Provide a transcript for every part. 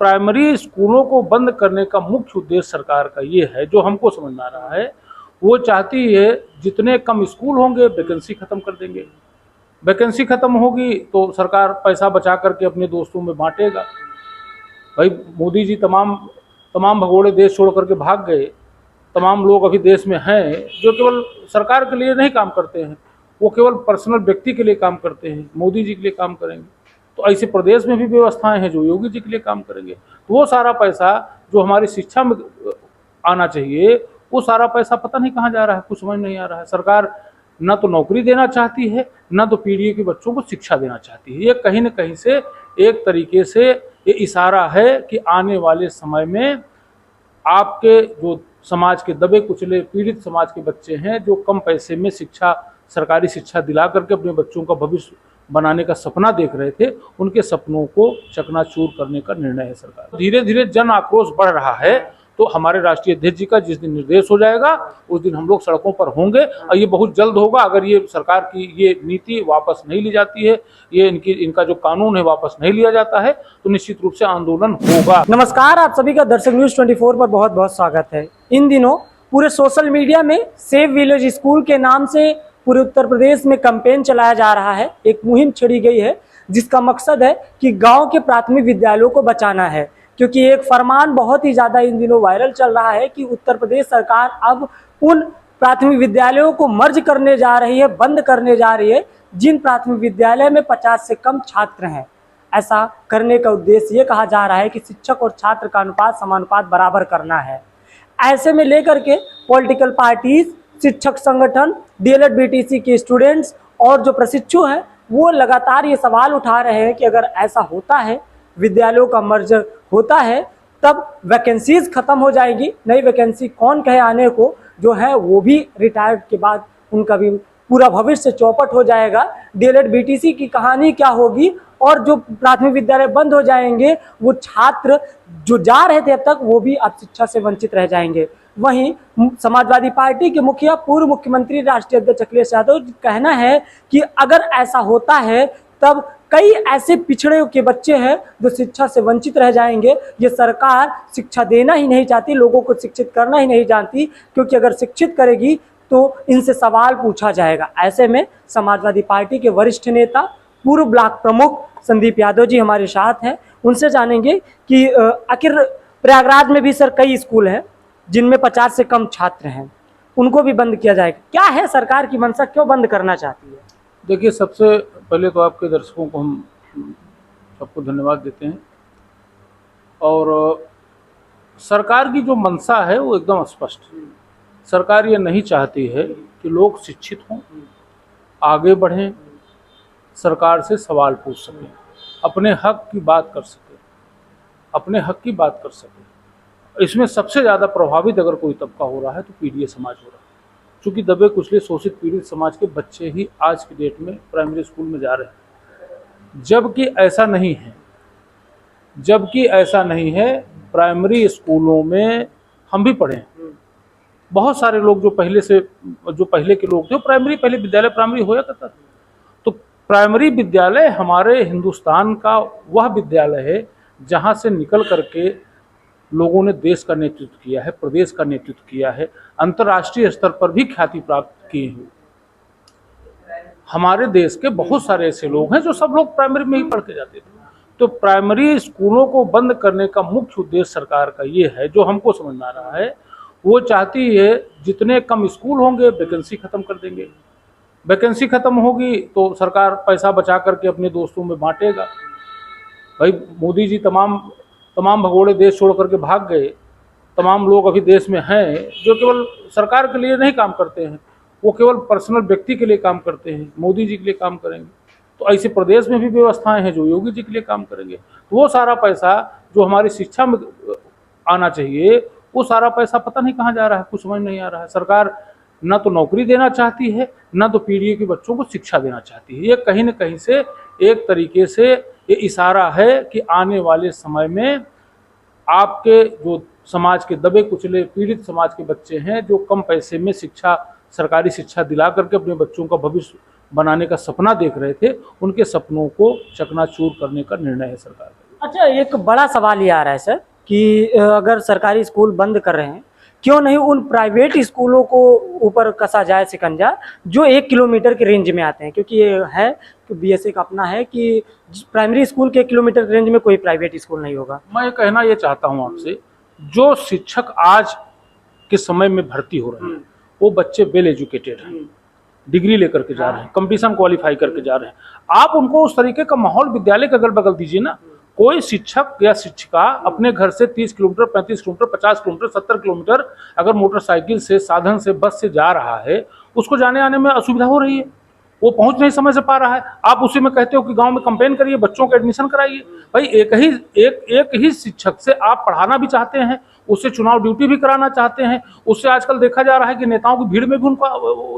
Primary स्कूलों को बंद करने का मुख्य उद्देश्य सरकार का ये है, जो हमको समझ में आ रहा है। वो चाहती है जितने कम स्कूल होंगे वैकेंसी खत्म कर देंगे। वैकेंसी खत्म होगी तो सरकार पैसा बचा करके अपने दोस्तों में बांटेगा। भाई मोदी जी तमाम भगोड़े देश छोड़ करके भाग गए। तमाम लोग अभी देश में हैं जो केवल सरकार के लिए नहीं काम करते हैं, वो केवल पर्सनल व्यक्ति के लिए काम करते हैं, मोदी जी के लिए काम करेंगे। तो ऐसे प्रदेश में भी व्यवस्थाएं हैं जो योगी जी के लिए काम करेंगे। तो वो सारा पैसा जो हमारी शिक्षा में आना चाहिए, वो सारा पैसा पता नहीं कहाँ जा रहा है, कुछ समझ नहीं आ रहा है। सरकार न तो नौकरी देना चाहती है, न तो पीढ़ी के बच्चों को शिक्षा देना चाहती है। ये कहीं न कहीं से एक तरीके से ये इशारा है कि आने वाले समय में आपके जो समाज के दबे कुचले पीड़ित समाज के बच्चे हैं, जो कम पैसे में शिक्षा, सरकारी शिक्षा दिला करके अपने बच्चों का भविष्य बनाने का सपना देख रहे थे, उनके सपनों को चकनाचूर करने का निर्णय है सरकार। धीरे धीरे जन आक्रोश बढ़ रहा है, तो हमारे राष्ट्रीय अध्यक्ष जी का जिस दिन निर्देश हो जाएगा उस दिन हम लोग सड़कों पर होंगे, और ये बहुत जल्द होगा। अगर ये सरकार की ये नीति वापस नहीं ली जाती है, ये इनका जो कानून है वापस नहीं लिया जाता है, तो निश्चित रूप से आंदोलन होगा। नमस्कार, आप सभी का दर्शक न्यूज 24 पर बहुत बहुत स्वागत है। इन दिनों पूरे सोशल मीडिया में सेव विलेज स्कूल के नाम से पूरे उत्तर प्रदेश में कैंपेन चलाया जा रहा है। एक मुहिम छेड़ी गई है जिसका मकसद है कि गांव के प्राथमिक विद्यालयों को बचाना है, क्योंकि एक फरमान बहुत ही ज़्यादा इन दिनों वायरल चल रहा है कि उत्तर प्रदेश सरकार अब उन प्राथमिक विद्यालयों को मर्ज करने जा रही है, बंद करने जा रही है जिन प्राथमिक विद्यालय में 50 से कम छात्र हैं। ऐसा करने का उद्देश्य ये कहा जा रहा है कि शिक्षक और छात्र का अनुपात समानुपात बराबर करना है। ऐसे में लेकर के पॉलिटिकल पार्टीज, शिक्षक संगठन, डीएलएड बीटीसी के स्टूडेंट्स और जो प्रशिक्षु हैं वो लगातार ये सवाल उठा रहे हैं कि अगर ऐसा होता है, विद्यालयों का मर्ज होता है, तब वैकेंसीज खत्म हो जाएगी। नई वैकेंसी कौन कहे आने को, जो है वो भी रिटायर्ड के बाद उनका भी पूरा भविष्य चौपट हो जाएगा। डीएलएड बीटीसी की कहानी क्या होगी, और जो प्राथमिक विद्यालय बंद हो जाएंगे वो छात्र जो जा रहे थे अब तक वो भी अब शिक्षा से वंचित रह जाएंगे। वहीं समाजवादी पार्टी के मुखिया पूर्व मुख्यमंत्री राष्ट्रीय अध्यक्ष अखिलेश यादव कहना है कि अगर ऐसा होता है तब कई ऐसे पिछड़े के बच्चे हैं जो शिक्षा से वंचित रह जाएंगे। ये सरकार शिक्षा देना ही नहीं चाहती, लोगों को शिक्षित करना ही नहीं जानती, क्योंकि अगर शिक्षित करेगी तो इनसे सवाल पूछा जाएगा। ऐसे में समाजवादी पार्टी के वरिष्ठ नेता पूर्व ब्लॉक प्रमुख संदीप यादव जी हमारे साथ हैं। उनसे जानेंगे कि आखिर प्रयागराज में भी सर कई स्कूल हैं जिनमें 50 से कम छात्र हैं, उनको भी बंद किया जाएगा। क्या है सरकार की मंशा, क्यों बंद करना चाहती है? देखिए, सबसे पहले तो आपके दर्शकों को हम सबको धन्यवाद देते हैं। और सरकार की जो मंशा है वो एकदम स्पष्ट है। सरकार ये नहीं चाहती है कि लोग शिक्षित हों, आगे बढ़ें, सरकार से सवाल पूछ सकें, अपने हक की बात कर सकें, अपने हक की बात कर सकें। इसमें सबसे ज़्यादा प्रभावित अगर कोई तबका हो रहा है तो पीड़ित समाज हो रहा है, क्योंकि दबे कुचले शोषित पीड़ित समाज के बच्चे ही आज की डेट में प्राइमरी स्कूल में जा रहे हैं। जबकि ऐसा नहीं है। प्राइमरी स्कूलों में हम भी पढ़े हैं। बहुत सारे लोग जो पहले के लोग थे, पहले विद्यालय प्राइमरी होया करता था। तो प्राइमरी विद्यालय हमारे हिंदुस्तान का वह विद्यालय है जहाँ से निकल करके लोगों ने देश का नेतृत्व किया है, प्रदेश का नेतृत्व किया है, अंतर्राष्ट्रीय स्तर पर भी ख्याति प्राप्त की है। हमारे देश के बहुत सारे ऐसे लोग हैं जो सब लोग प्राइमरी में ही पढ़ के जाते थे। तो प्राइमरी स्कूलों को बंद करने का मुख्य उद्देश्य सरकार का ये है, जो हमको समझ में आ रहा है। वो चाहती है जितने कम स्कूल होंगे वैकेंसी खत्म कर देंगे। वैकेंसी खत्म होगी तो सरकार पैसा बचा करके अपने दोस्तों में बांटेगा। भाई मोदी जी तमाम भगोड़े देश छोड़ करके भाग गए। तमाम लोग अभी देश में हैं जो केवल सरकार के लिए नहीं काम करते हैं, वो केवल पर्सनल व्यक्ति के लिए काम करते हैं, मोदी जी के लिए काम करेंगे। तो ऐसे प्रदेश में भी व्यवस्थाएं हैं जो योगी जी के लिए काम करेंगे। तो वो सारा पैसा जो हमारी शिक्षा में आना चाहिए, वो सारा पैसा पता नहीं कहाँ जा रहा है, कुछ समझ नहीं आ रहा है। सरकार न तो नौकरी देना चाहती है, न तो पीढ़ी के बच्चों को शिक्षा देना चाहती है। ये कहीं न कहीं से एक तरीके से ये इशारा है कि आने वाले समय में आपके जो समाज के दबे कुचले पीड़ित समाज के बच्चे हैं, जो कम पैसे में शिक्षा, सरकारी शिक्षा दिला करके अपने बच्चों का भविष्य बनाने का सपना देख रहे थे, उनके सपनों को चकनाचूर करने का निर्णय है सरकार का। अच्छा, एक बड़ा सवाल ये आ रहा है सर कि अगर सरकारी स्कूल बंद कर रहे हैं, क्यों नहीं उन प्राइवेट स्कूलों को ऊपर कसा जाए शिकंजा, जो 1 किलोमीटर के रेंज में आते हैं? क्योंकि ये है कि बीएसए का अपना है कि प्राइमरी स्कूल के 1 किलोमीटर के रेंज में कोई प्राइवेट स्कूल नहीं होगा। मैं ये कहना ये चाहता हूँ आपसे, जो शिक्षक आज के समय में भर्ती हो रहे हैं वो बच्चे वेल एजुकेटेड हैं, डिग्री लेकर के जा रहे हैं, कंपटीशन क्वालिफाई करके जा रहे हैं। आप उनको उस तरीके का माहौल विद्यालय के अगल बगल दीजिए ना। कोई शिक्षक या शिक्षिका अपने घर से 30 किलोमीटर, 35 किलोमीटर, 50 किलोमीटर, 70 किलोमीटर अगर मोटरसाइकिल से, साधन से, बस से जा रहा है, उसको जाने आने में असुविधा हो रही है, वो पहुंच नहीं समय से पा रहा है। आप उसी में कहते हो कि गांव में कंपेन करिए, बच्चों को एडमिशन कराइए। भाई एक ही शिक्षक से आप पढ़ाना भी चाहते हैं, उससे चुनाव ड्यूटी भी कराना चाहते हैं, उससे आजकल देखा जा रहा है कि नेताओं की भीड़ में भी उनका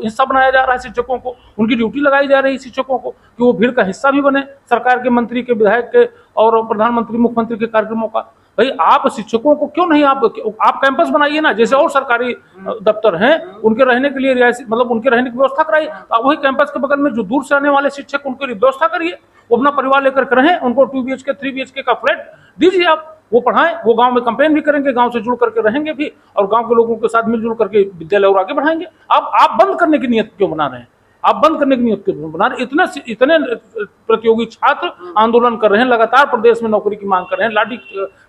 हिस्सा बनाया जा रहा है। शिक्षकों को उनकी ड्यूटी लगाई जा रही है, शिक्षकों को, कि वो भीड़ का हिस्सा भी बने सरकार के, मंत्री के, विधायक के और प्रधानमंत्री, मुख्यमंत्री के कार्यक्रमों का। भाई आप शिक्षकों को क्यों नहीं, आप कैंपस बनाइए ना, जैसे और सरकारी दफ्तर हैं उनके रहने के लिए रियायती, मतलब उनके रहने की व्यवस्था कराइए। तो आप वही कैंपस के बगल में जो दूर से आने वाले शिक्षक, उनके लिए व्यवस्था करिए, वो अपना परिवार लेकर के रहें, उनको 2 BHK 3 BHK का फ्लैट दीजिए, आप वो पढ़ाएं, वो गांव में कंपेन भी करेंगे, गांव से जुड़ करके रहेंगे भी और गांव के लोगों के साथ मिलजुल करके विद्यालय और आगे बढ़ाएंगे। आप बंद करने की नियत क्यों बना रहे हैं? आप बंद करने की नियत क्यों बना रहे? इतने प्रतियोगी छात्र आंदोलन कर रहे हैं, लगातार प्रदेश में नौकरी की मांग कर रहे हैं,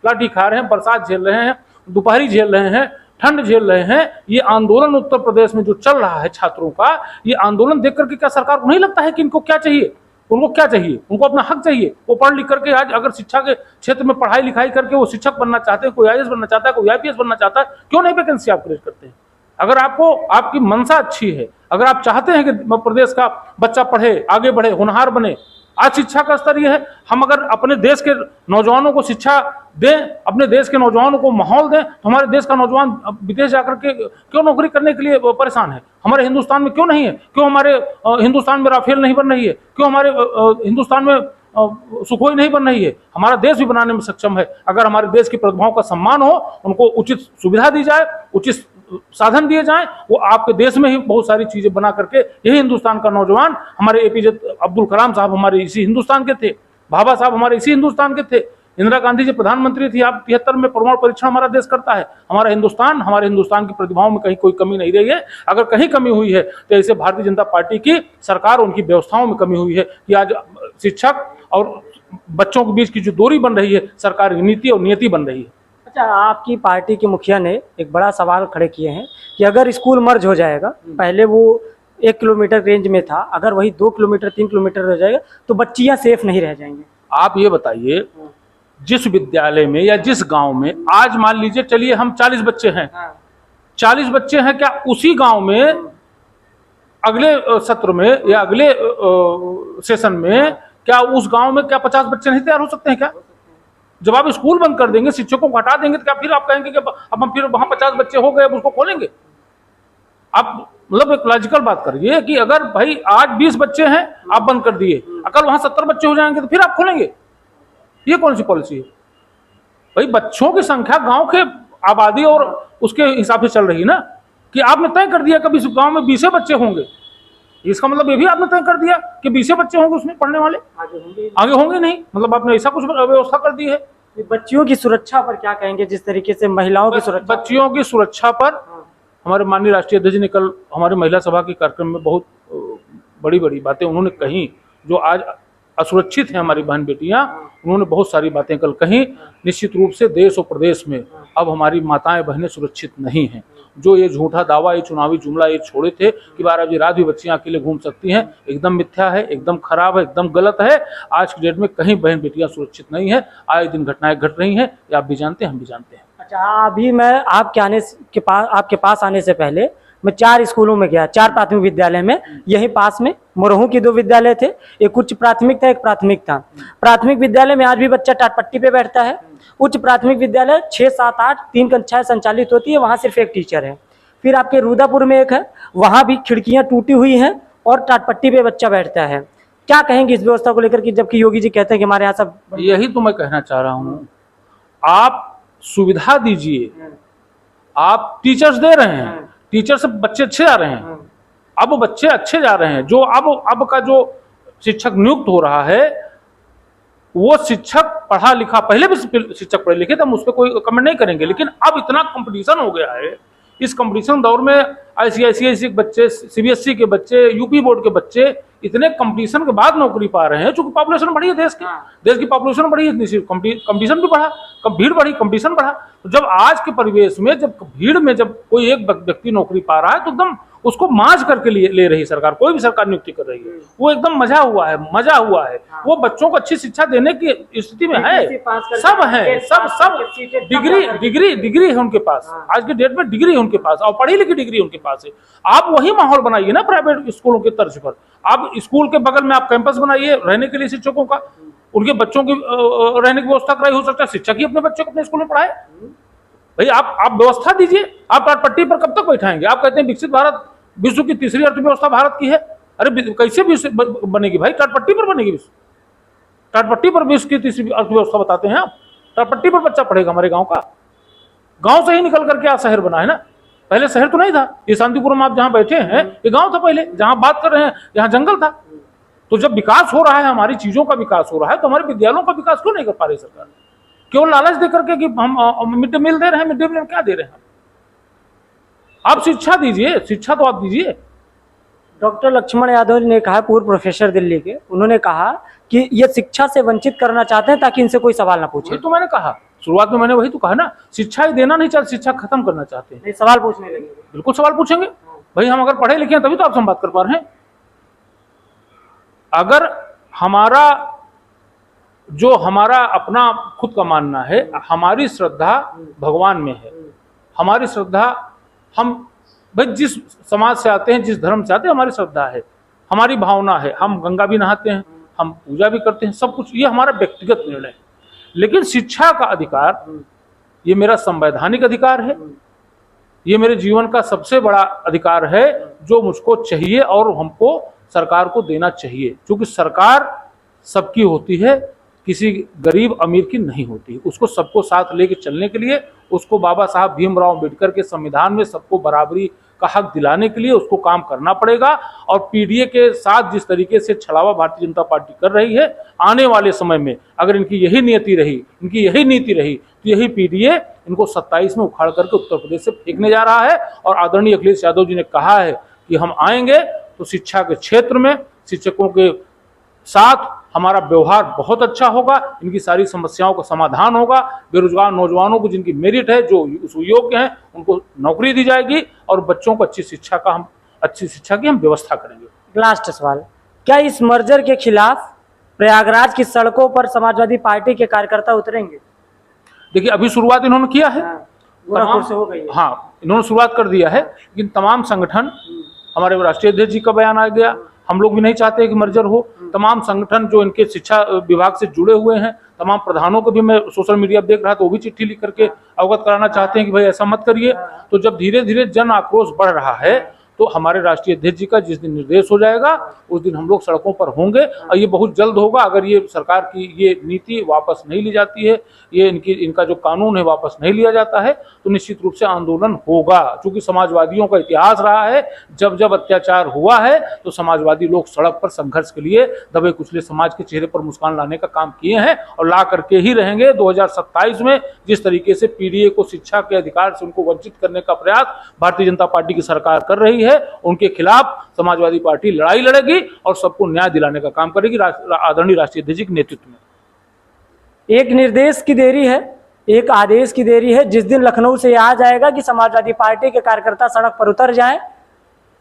लाठी खा रहे हैं, बरसात झेल रहे हैं, दोपहरी झेल रहे हैं, ठंड झेल रहे हैं। ये आंदोलन उत्तर प्रदेश में जो चल रहा है छात्रों का, ये आंदोलन देख करके क्या सरकार को नहीं लगता है कि इनको क्या चाहिए? उनको क्या चाहिए? उनको अपना हक चाहिए। वो पढ़ लिख करके आज अगर शिक्षा के क्षेत्र में पढ़ाई लिखाई करके वो शिक्षक बनना चाहते हैं, कोई IAS बनना चाहता है, कोई IPS बनना चाहता है, क्यों नहीं वैकेंसी आप क्रिएट करते हैं? अगर आपको, आपकी मंशा अच्छी है, अगर आप चाहते हैं कि प्रदेश का बच्चा पढ़े, आगे बढ़े, होनहार बने, आज शिक्षा का स्तर यह है, हम अगर अपने देश के नौजवानों को शिक्षा दें, अपने देश के नौजवानों को माहौल दें, तो हमारे देश का नौजवान विदेश जाकर के क्यों नौकरी करने के लिए परेशान है? हमारे हिंदुस्तान में क्यों नहीं है? क्यों हमारे हिंदुस्तान में राफेल नहीं बन रही है? क्यों हमारे हिंदुस्तान में सुखोई नहीं बन रही है? हमारा देश भी बनाने में सक्षम है। अगर हमारे देश की प्रतिभाओं का सम्मान हो, उनको उचित सुविधा दी जाए, उचित साधन दिए जाएं, वो आपके देश में ही बहुत सारी चीजें बना करके, यही हिंदुस्तान का नौजवान, हमारे APJ अब्दुल कलाम साहब हमारे इसी हिंदुस्तान के थे, भाभा साहब हमारे इसी हिंदुस्तान के थे, इंदिरा गांधी जी प्रधानमंत्री थी, आप 73 में परमाणु परीक्षण हमारा देश करता है। हमारे हिंदुस्तान की प्रतिभाओं में कहीं कोई कमी नहीं रही है। अगर कहीं कमी हुई है तो ऐसे भारतीय जनता पार्टी की सरकार, उनकी व्यवस्थाओं में कमी हुई है कि आज शिक्षक और बच्चों के बीच की जो दूरी बन रही है, सरकार की नीति और नियति बन रही है। अच्छा, आपकी पार्टी के मुखिया ने एक बड़ा सवाल खड़े किए हैं कि अगर स्कूल मर्ज हो जाएगा, पहले वो 1 किलोमीटर रेंज में था, अगर वही 2 किलोमीटर 3 किलोमीटर हो जाएगा तो बच्चियां सेफ नहीं रह जाएंगी। आप ये बताइए, जिस विद्यालय में या जिस गांव में आज मान लीजिए, चलिए हम 40 बच्चे हैं, 40 बच्चे हैं, क्या उसी गांव में अगले सत्र में या अगले सेशन में क्या उस गांव में क्या 50 बच्चे नहीं तैयार हो सकते हैं? क्या जब आप स्कूल बंद कर देंगे, शिक्षकों को हटा देंगे, तो क्या फिर आप कहेंगे कि अब हम फिर वहां 50 बच्चे हो गए, अब उसको खोलेंगे? आप मतलब एक लॉजिकल बात करिए कि अगर भाई आज 20 बच्चे हैं, आप बंद कर दिए, अगर वहां 70 बच्चे हो जाएंगे तो फिर आप खोलेंगे? ये कौन सी पॉलिसी है भाई? बच्चों की संख्या गांव के आबादी और उसके हिसाब से चल रही है ना, कि आपने तय कर दिया कभी इस गांव में 20 बच्चे होंगे, इसका मतलब ये भी आपने तय कर दिया कि 20 बच्चे होंगे उसमें पढ़ने वाले, आगे होंगे नहीं, मतलब आपने ऐसा कुछ व्यवस्था कर दी है। बच्चियों की सुरक्षा पर क्या कहेंगे? जिस तरीके से महिलाओं की सुरक्षा, बच्चियों की सुरक्षा पर हमारे माननीय राष्ट्रीय अध्यक्ष ने कल हमारे महिला सभा के कार्यक्रम में बहुत बड़ी बड़ी बातें उन्होंने कही, जो आज असुरक्षित हैं हमारी बहन बेटियां, उन्होंने बहुत सारी बातें कल कही। निश्चित रूप से देश और प्रदेश में अब हमारी माताएं बहनें सुरक्षित नहीं हैं। जो ये झूठा दावा, ये चुनावी जुमला ये छोड़े थे कि 12 बजे रात भी बच्चियां अकेले घूम सकती हैं, एकदम मिथ्या है, एकदम खराब है, एकदम गलत है। आज की डेट में कहीं बहन बेटियां सुरक्षित नहीं है, आए दिन घटनाएं घट रही हैं, ये आप भी जानते हैं, हम भी जानते हैं। अच्छा, अभी मैं आपके पास आने से पहले मैं 4 स्कूलों में गया, 4 प्राथमिक विद्यालय में, यहीं पास में मोरहू की 2 विद्यालय थे, एक उच्च प्राथमिक था, एक प्राथमिक था। प्राथमिक विद्यालय में आज भी बच्चा टाटपट्टी पे बैठता है। उच्च प्राथमिक विद्यालय 6, 7, 8 3 कक्षाएं संचालित होती है, वहां सिर्फ एक टीचर है। फिर आपके रुदापुर में एक है, वहां भी खिड़कियां टूटी हुई हैं और टाटपट्टी पे बच्चा बैठता है। क्या कहेंगे इस व्यवस्था को लेकर कि जबकि योगी जी कहते हैं कि हमारे यहाँ सब? यही तो मैं कहना चाह रहा हूँ, आप सुविधा दीजिए, आप टीचर्स दे रहे हैं, टीचर से बच्चे अच्छे आ रहे हैं, अब वो बच्चे अच्छे जा रहे हैं। जो अब का जो शिक्षक नियुक्त हो रहा है, वो शिक्षक पढ़ा लिखा, पहले भी शिक्षक पढ़े लिखे थे, हम उस पर कोई कमेंट नहीं करेंगे, लेकिन अब इतना कंपटीशन हो गया है, इस कंपटीशन दौर में आईसीआईसीआई के बच्चे, सीबीएसई के बच्चे, यूपी बोर्ड के बच्चे इतने कंपटीशन के बाद नौकरी पा रहे हैं, चूंकि पॉपुलेशन बढ़ी है देश की पॉपुलेशन बढ़ी है, कंपटीशन भी बढ़ा, कब भीड़ बढ़ी, कंपटीशन बढ़ा। तो जब आज के परिवेश में, जब भीड़ में जब कोई एक व्यक्ति नौकरी पा रहा है, तो एकदम उसको मांझ करके ले रही सरकार, कोई भी सरकार नियुक्ति कर रही है, वो एकदम मजा हुआ है। वो बच्चों को अच्छी शिक्षा देने की स्थिति में है, सब है, सब डिग्री है उनके पास, आज के डेट में डिग्री है उनके पास, और पढ़ी लिखी डिग्री उनके पास है। आप वही माहौल बनाइए ना प्राइवेट स्कूलों के तर्ज पर, आप स्कूल के बगल में आप कैंपस बनाइए रहने के लिए शिक्षकों का, उनके बच्चों की रहने की व्यवस्था कराई, हो सकता है शिक्षक ही अपने बच्चों को अपने स्कूल में पढ़ाए। भाई आप व्यवस्था दीजिए, आप टाटपट्टी पर कब तक बैठाएंगे? आप कहते हैं विकसित भारत विश्व की तीसरी अर्थव्यवस्था भारत की है, अरे कैसे विश्व बनेगी भाई? टाटपट्टी पर बनेगी विश्व, टाटपट्टी पर विश्व की तीसरी अर्थव्यवस्था बताते हैं आप? टाटपट्टी पर बच्चा पढ़ेगा हमारे गांव का, गांव से ही निकल करके आज शहर बना है ना, पहले शहर तो नहीं था। ये शांतिपुरम आप जहां बैठे हैं ये गांव था पहले, जहां बात कर रहे हैं यहाँ जंगल था। तो जब विकास हो रहा है, हमारी चीजों का विकास हो रहा है, तो हमारे विद्यालयों का विकास क्यों नहीं कर पा रही सरकार? केवल लालच दे करके कि हम मिड डे मील दे रहे हैं, मिड डे मील में क्या दे रहे हैं? आप शिक्षा दीजिए, शिक्षा तो आप दीजिए। डॉक्टर लक्ष्मण यादव ने कहा, पूर्व प्रोफेसर दिल्ली के, उन्होंने कहा कि ये शिक्षा से वंचित करना चाहते हैं ताकि इनसे कोई सवाल ना पूछे। तो मैंने कहा शुरुआत में, मैंने वही तो कहा ना, शिक्षा ही देना नहीं चाहते, शिक्षा खत्म करना चाहते हैं। सवाल पूछने लगेंगे, बिल्कुल सवाल पूछेंगे भाई, हम अगर पढ़े लिखे हैं तभी तो आपसे हम बात कर पा रहे हैं। अगर हमारा अपना खुद का मानना है, हमारी श्रद्धा भगवान में है, हमारी श्रद्धा, हम भाई जिस समाज से आते हैं, जिस धर्म से आते हैं, हमारी श्रद्धा है, हमारी भावना है, हम गंगा भी नहाते हैं, हम पूजा भी करते हैं, सब कुछ ये हमारा व्यक्तिगत निर्णय है। लेकिन शिक्षा का अधिकार ये मेरा संवैधानिक अधिकार है, ये मेरे जीवन का सबसे बड़ा अधिकार है जो मुझको चाहिए और हमको सरकार को देना चाहिए, क्योंकि सरकार सबकी होती है, किसी गरीब अमीर की नहीं होती। उसको सबको साथ लेके चलने के लिए, उसको बाबा साहब भीमराव अम्बेडकर के संविधान में सबको बराबरी का हक दिलाने के लिए उसको काम करना पड़ेगा। और पीडीए के साथ जिस तरीके से छलावा भारतीय जनता पार्टी कर रही है, आने वाले समय में अगर इनकी यही नीति रही, इनकी यही नीति रही, तो यही पीडीए इनको 27 में उखाड़ करके उत्तर प्रदेश से फेंकने जा रहा है। और आदरणीय अखिलेश यादव जी ने कहा है कि हम आएंगे तो शिक्षा के क्षेत्र में शिक्षकों के साथ हमारा व्यवहार बहुत अच्छा होगा, इनकी सारी समस्याओं का समाधान होगा, बेरोजगार नौजवानों को जिनकी मेरिट है, जो योग्य हैं, उनको नौकरी दी जाएगी और बच्चों को अच्छी शिक्षा की हम व्यवस्था करेंगे। लास्ट सवाल, क्या इस मर्जर के खिलाफ प्रयागराज की सड़कों पर समाजवादी पार्टी के कार्यकर्ता उतरेंगे? देखिए, अभी शुरुआत इन्होंने किया है, गोरखपुर से हो गई है। हाँ, इन्होंने शुरुआत कर दिया है, लेकिन तमाम संगठन, हमारे राष्ट्रीय अध्यक्ष जी का बयान आ गया, हम लोग भी नहीं चाहते कि मर्जर हो। तमाम संगठन जो इनके शिक्षा विभाग से जुड़े हुए हैं, तमाम प्रधानों को भी मैं सोशल मीडिया पर देख रहा था, वो भी चिट्ठी लिख करके अवगत कराना चाहते हैं कि भाई ऐसा मत करिए। तो जब धीरे धीरे जन आक्रोश बढ़ रहा है, तो हमारे राष्ट्रीय अध्यक्ष जी का जिस दिन निर्देश हो जाएगा उस दिन हम लोग सड़कों पर होंगे, और ये बहुत जल्द होगा। अगर ये सरकार की ये नीति वापस नहीं ली जाती है, ये इनका जो कानून है वापस नहीं लिया जाता है, तो निश्चित रूप से आंदोलन होगा। क्योंकि समाजवादियों का इतिहास रहा है, जब जब अत्याचार हुआ है तो समाजवादी लोग सड़क पर संघर्ष के लिए दबे कुचले समाज के चेहरे पर मुस्कान लाने का काम किए हैं और ला करके ही रहेंगे। 2027 में जिस तरीके से पीडीए को शिक्षा के अधिकार से उनको वंचित करने का प्रयास भारतीय जनता पार्टी की सरकार कर रही है, उनके खिलाफ समाजवादी पार्टी लड़ाई लड़ेगी और सबको न्याय दिलाने का काम करेगी आदरणीय राष्ट्रीय अध्यक्ष के नेतृत्व में। एक निर्देश की देरी है, एक आदेश की देरी है। जिस दिन लखनऊ से आ जाएगा कि समाजवादी पार्टी के कार्यकर्ता सड़क पर उतर जाएं,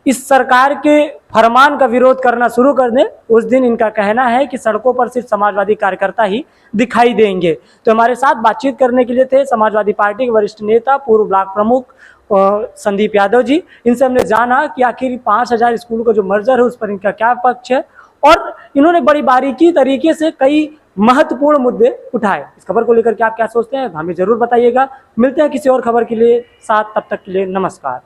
इस सरकार के फरमान का विरोध करना शुरू कर दें, उस दिन इनका कहना है कि सड़कों पर सिर्फ समाजवादी कार्यकर्ता ही दिखाई देंगे। तो हमारे साथ बातचीत करने के लिए थे समाजवादी पार्टी के वरिष्ठ नेता, पूर्व ब्लॉक प्रमुख संदीप यादव जी। इनसे हमने जाना कि आखिर 5000 स्कूलों का जो मर्जर है उस पर इनका क्या पक्ष है, और इन्होंने बड़ी बारीकी तरीके से कई महत्वपूर्ण मुद्दे उठाए। इस खबर को लेकर के आप क्या सोचते हैं हमें जरूर बताइएगा। मिलते हैं किसी और खबर के लिए साथ, तब तक के लिए नमस्कार।